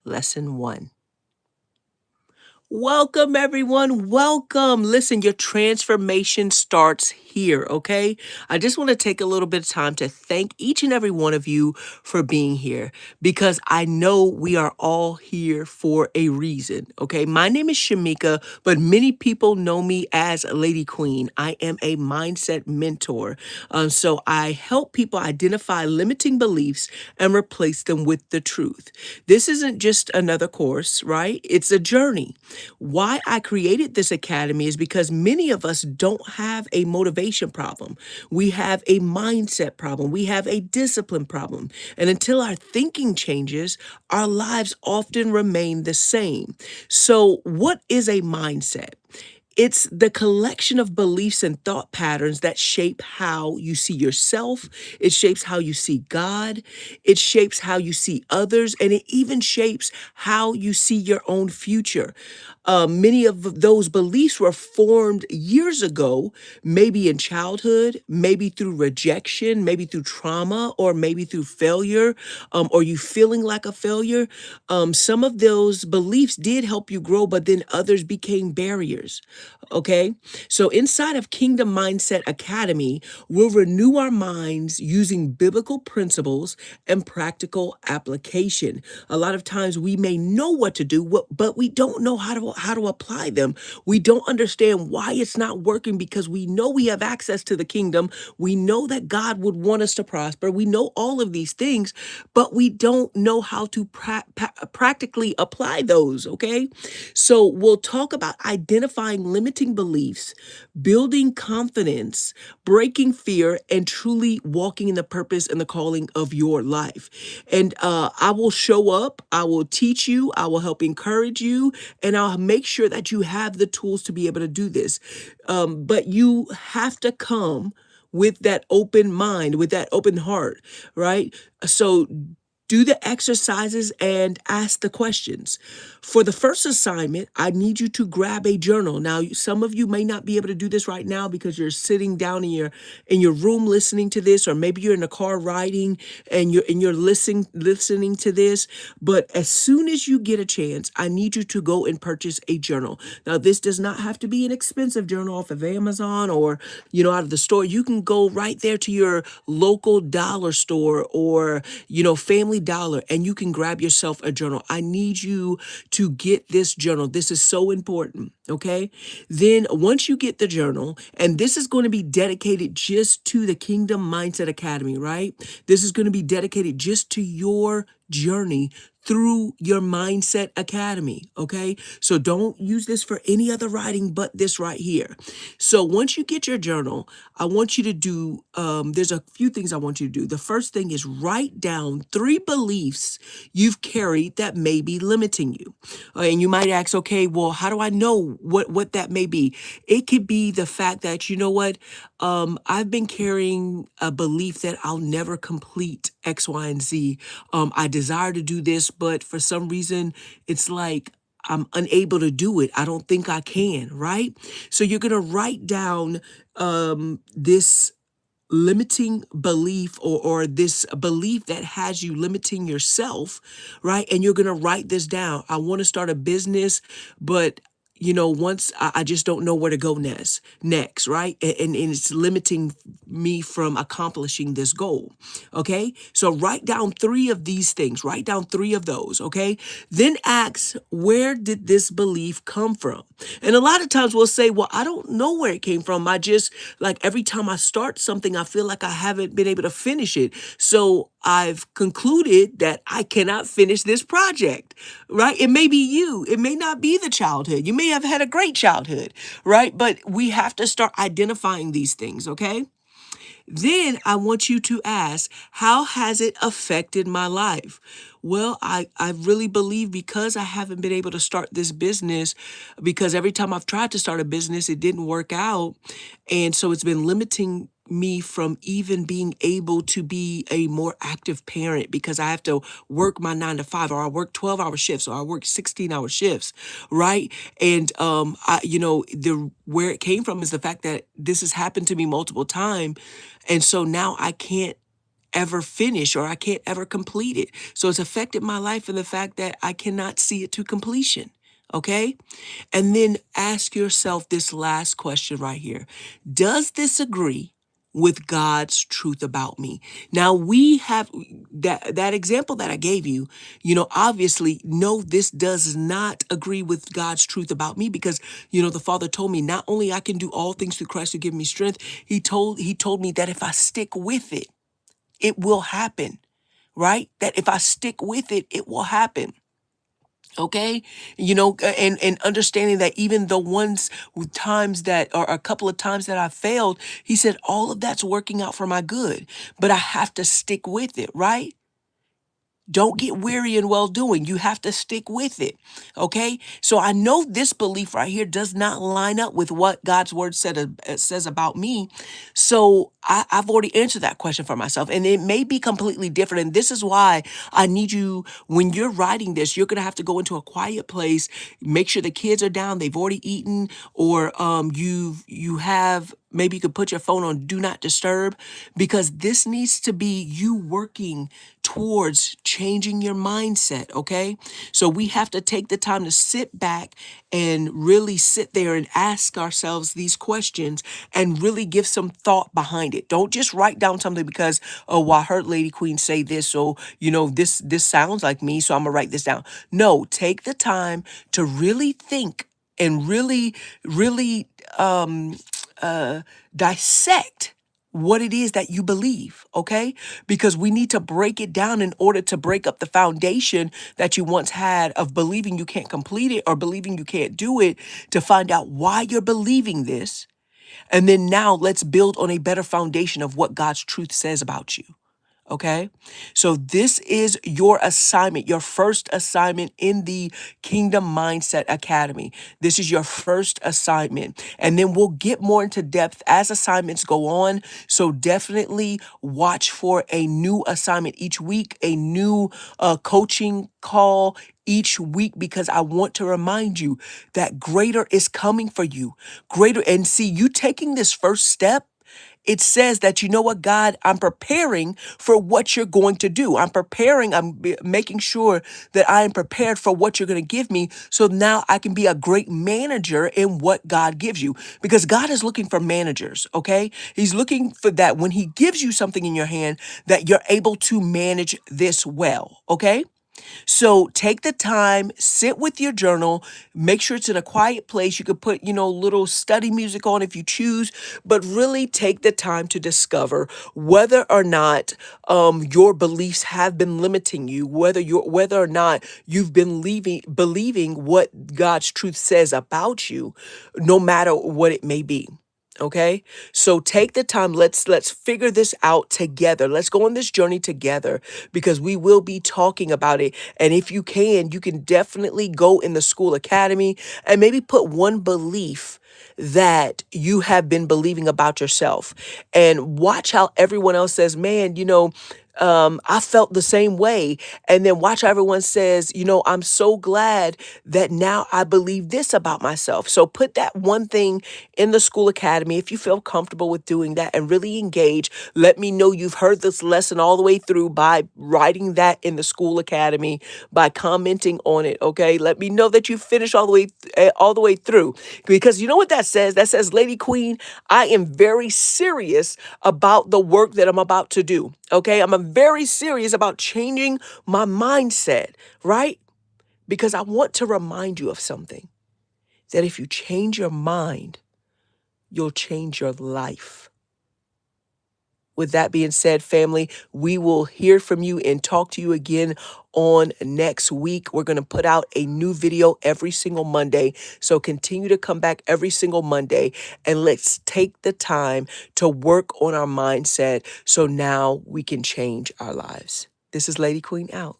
Lesson 1. Welcome, everyone. Welcome. Listen, your transformation starts here, okay? I just want to take a little bit of time to thank each and every one of you for being here because I know we are all here for a reason, okay? My name is Shamika, but many people know me as Lady Queen. I am a mindset mentor. So I help people identify limiting beliefs and replace them with the truth. This isn't just another course, right? It's a journey. Why I created this academy is because many of us don't have a motivation problem. We have a mindset problem. We have a discipline problem. And until our thinking changes, our lives often remain the same. So, what is a mindset? It's the collection of beliefs and thought patterns that shape how you see yourself. It shapes how you see God. It shapes how you see others. And it even shapes how you see your own future. Many of those beliefs were formed years ago, maybe in childhood, maybe through rejection, maybe through trauma, or maybe through failure, or you feeling like a failure. Some of those beliefs did help you grow, but then others became barriers. Okay. So inside of Kingdom Mindset Academy, we'll renew our minds using biblical principles and practical application. A lot of times we may know what to do, but we don't know how to apply them. We don't understand why it's not working because we know we have access to the kingdom. We know that God would want us to prosper. We know all of these things, but we don't know how to practically apply those. Okay. So we'll talk about identifying limiting beliefs, building confidence, breaking fear, and truly walking in the purpose and the calling of your life. And I will show up, I will teach you, I will help encourage you, and I'll make sure that you have the tools to be able to do this. But you have to come with that open mind, with that open heart, right? So do the exercises and ask the questions. For the first assignment, I need you to grab a journal. Now, some of you may not be able to do this right now because you're sitting down in your room listening to this, or maybe you're in the car riding and you're listening to this. But as soon as you get a chance, I need you to go and purchase a journal. Now, this does not have to be an expensive journal off of Amazon or out of the store. You can go right there to your local dollar store or Family Dollar, and you can grab yourself a journal. I need you to get this journal. This is so important. Okay. Then once you get the journal, and this is going to be dedicated just to the Kingdom Mindset Academy, right? This is going to be dedicated just to your journey through your Mindset Academy. Okay. So don't use this for any other writing but this right here. So once you get your journal, I want you to do, there's a few things I want you to do. The first thing is write down 3 beliefs you've carried that may be limiting you. And you might ask, okay, well, how do I know what that may be? It could be the fact that, you know what, I've been carrying a belief that I'll never complete X, Y, and Z. I desire to do this, but for some reason, it's like I'm unable to do it. I don't think I can, right? So you're going to write down this limiting belief or this belief that has you limiting yourself, right? And you're going to write this down. I want to start a business, but once I just don't know where to go next, right? And it's limiting me from accomplishing this goal. Okay. So write down 3 of these things, write down 3 of those. Okay. Then ask, where did this belief come from? And a lot of times we'll say, well, I don't know where it came from. I just like every time I start something, I feel like I haven't been able to finish it. So I've concluded that I cannot finish this project, right? It may be you. It may not be the childhood. You may have had a great childhood, right? But we have to start identifying these things, okay? Then I want you to ask, how has it affected my life? Well, I really believe because I haven't been able to start this business, because every time I've tried to start a business, it didn't work out. And so it's been limiting me from even being able to be a more active parent because I have to work my 9 to 5, or I work 12-hour shifts, or I work 16-hour shifts, right? And the where it came from is the fact that this has happened to me multiple times. And so now I can't ever finish or I can't ever complete it. So it's affected my life in the fact that I cannot see it to completion. Okay. And then ask yourself this last question right here. Does this agree with God's truth about me? Now we have that example that I gave you, obviously, no, this does not agree with God's truth about me because, the Father told me not only I can do all things through Christ who give me strength, he told me that if I stick with it, it will happen, right? That if I stick with it, it will happen. Okay. And understanding that even the ones with times that, or a couple of times that I failed, he said, all of that's working out for my good, but I have to stick with it, right? Don't get weary in well doing. You have to stick with it. Okay. So I know this belief right here does not line up with what God's word says about me. So I've already answered that question for myself, and it may be completely different. And this is why I need you, when you're writing this, you're going to have to go into a quiet place, make sure the kids are down, they've already eaten, or you have, maybe you could put your phone on do not disturb, because this needs to be you working towards changing your mindset, okay? So we have to take the time to sit back and really sit there and ask ourselves these questions and really give some thought behind it. Don't just write down something because, oh, well, I heard Lady Queen say this, so this sounds like me, so I'm gonna write this down. No, take the time to really think and really dissect what it is that you believe, okay? Because we need to break it down in order to break up the foundation that you once had of believing you can't complete it or believing you can't do it, to find out why you're believing this. And then now let's build on a better foundation of what God's truth says about you. Okay. So this is your assignment, your first assignment in the Kingdom Mindset Academy. This is your first assignment. And then we'll get more into depth as assignments go on. So definitely watch for a new assignment each week, a new coaching call each week, because I want to remind you that greater is coming for you. Greater. And see, you taking this first step, it says that, you know what, God, I'm preparing for what you're going to do. Making sure that I am prepared for what you're going to give me. So now I can be a great manager in what God gives you, because God is looking for managers. Okay. He's looking for that when he gives you something in your hand, that you're able to manage this well. Okay. So take the time, sit with your journal, make sure it's in a quiet place. You could put, little study music on if you choose, but really take the time to discover whether or not your beliefs have been limiting you, whether or not you've been believing what God's truth says about you, no matter what it may be. Okay. So take the time. Let's figure this out together. Let's go on this journey together, because we will be talking about it. And if you can definitely go in the school academy and maybe put one belief that you have been believing about yourself, and watch how everyone else says, man, I felt the same way. And then watch how everyone says, I'm so glad that now I believe this about myself. So put that one thing in the school academy if you feel comfortable with doing that, and really engage. Let me know you've heard this lesson all the way through by writing that in the school academy, by commenting on it. Okay. Let me know that you finished all the way through, because you know what that says? That says, Lady Queen, I am very serious about the work that I'm about to do. Okay. I'm very serious about changing my mindset, right? Because I want to remind you of something, that if you change your mind, you'll change your life. With that being said, family, we will hear from you and talk to you again on next week. We're going to put out a new video every single Monday. So continue to come back every single Monday, and let's take the time to work on our mindset so now we can change our lives. This is Lady Queen out.